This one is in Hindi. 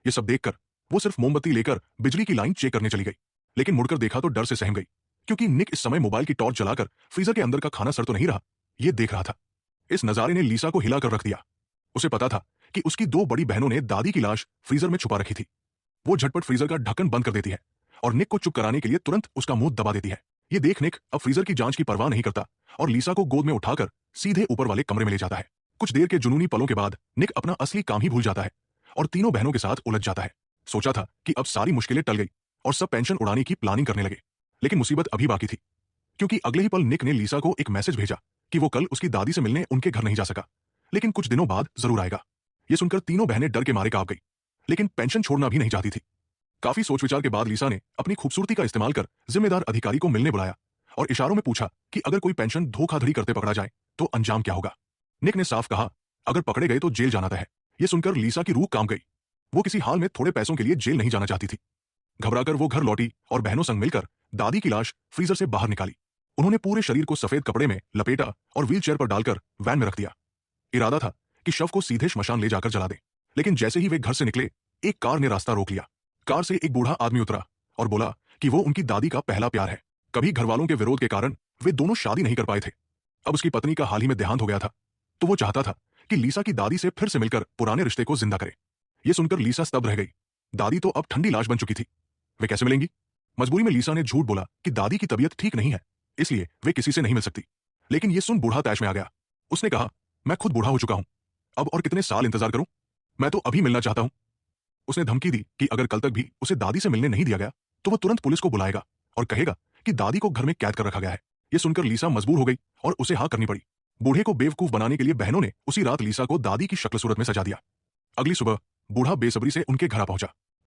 ये सब देखकर वो सिर्फ मोमबत्ती लेकर बिजली की लाइन चेक करने चली गई, लेकिन मुड़कर देखा तो डर से सहम गई, क्योंकि निक इस समय मोबाइल की टॉर्च जलाकर फ्रीजर के अंदर का खाना सड़ तो नहीं रहा, ये देख रहा था। इस नजारे ने लीसा को हिलाकर रख दिया। उसे पता था कि उसकी दो बड़ी बहनों ने दादी की लाश फ्रीजर में छुपा रखी थी। वो झटपट फ्रीजर का ढक्कन बंद कर देती है और निक को चुप कराने के लिए तुरंत उसका मुंह दबा देती है। ये देख निक अब फ्रीजर की जांच की परवाह नहीं करता और लीसा को गोद में उठाकर सीधे ऊपर वाले कमरे में ले जाता है। कुछ देर के जुनूनी पलों के बाद निक अपना असली काम ही भूल जाता है और तीनों बहनों के साथ उलझ जाता है। सोचा था कि अब सारी मुश्किलें टल गई और सब पेंशन उड़ाने की प्लानिंग करने लगे, लेकिन मुसीबत अभी बाकी थी, क्योंकि अगले ही पल निक ने लीसा को एक मैसेज भेजा कि वो कल उसकी दादी से मिलने उनके घर नहीं जा सका, लेकिन कुछ दिनों बाद जरूर आएगा। ये सुनकर तीनों बहनें डर के मारे कांप गई, लेकिन पेंशन छोड़ना भी नहीं चाहती थी। काफी सोच विचार के बाद लीसा ने अपनी खूबसूरती का इस्तेमाल कर जिम्मेदार अधिकारी को मिलने बुलाया और इशारों में पूछा कि अगर कोई पेंशन धोखाधड़ी करते पकड़ा जाए तो अंजाम क्या होगा। निक ने साफ कहा, अगर पकड़े गए तो जेल जाना तय है। यह सुनकर लीसा की रूह कांप गई। वो किसी हाल में थोड़े पैसों के लिए जेल नहीं जाना चाहती थी। घबराकर वो घर लौटी और बहनों संग मिलकर दादी की लाश फ्रीजर से बाहर निकाली। उन्होंने पूरे शरीर को सफेद कपड़े में लपेटा और व्हीलचेयर पर डालकर वैन में रख दिया। इरादा था कि शव को सीधे श्मशान ले जाकर जला दें, लेकिन जैसे ही वे घर से निकले एक कार ने रास्ता रोक लिया। कार से एक बूढ़ा आदमी उतरा और बोला कि वो उनकी दादी का पहला प्यार है। कभी घरवालों के विरोध के कारण वे दोनों शादी नहीं कर पाए थे। अब उसकी पत्नी का हाल ही में देहांत हो गया था, तो वो चाहता था कि लीसा की दादी से फिर से मिलकर पुराने रिश्ते को जिंदा करे। ये सुनकर लीसा स्तब्ध रह गई। दादी तो अब ठंडी लाश बन चुकी थी, वे कैसे मिलेंगी। मजबूरी में लीसा ने झूठ बोला कि दादी की तबीयत ठीक नहीं है, इसलिए वे किसी से नहीं मिल सकती। लेकिन ये सुन बूढ़ा तैश में आ गया। उसने कहा, मैं खुद बूढ़ा हो चुका हूं, अब और कितने साल इंतजार करूं, मैं तो अभी मिलना चाहता हूं। उसने धमकी दी कि अगर कल तक भी उसे दादी से मिलने नहीं दिया गया तो वो तुरंत पुलिस को बुलाएगा और कहेगा कि दादी को घर में कैद कर रखा गया है। यह सुनकर लीसा मजबूर हो गई और उसे हाँ करनी पड़ी। बूढ़े को बेवकूफ बनाने के लिए बहनों ने उसी रात लीसा को दादी की शक्ल सूरत में सजा दिया। अगली सुबह बूढ़ा बेसब्री से उनके घर आ पहुंचा।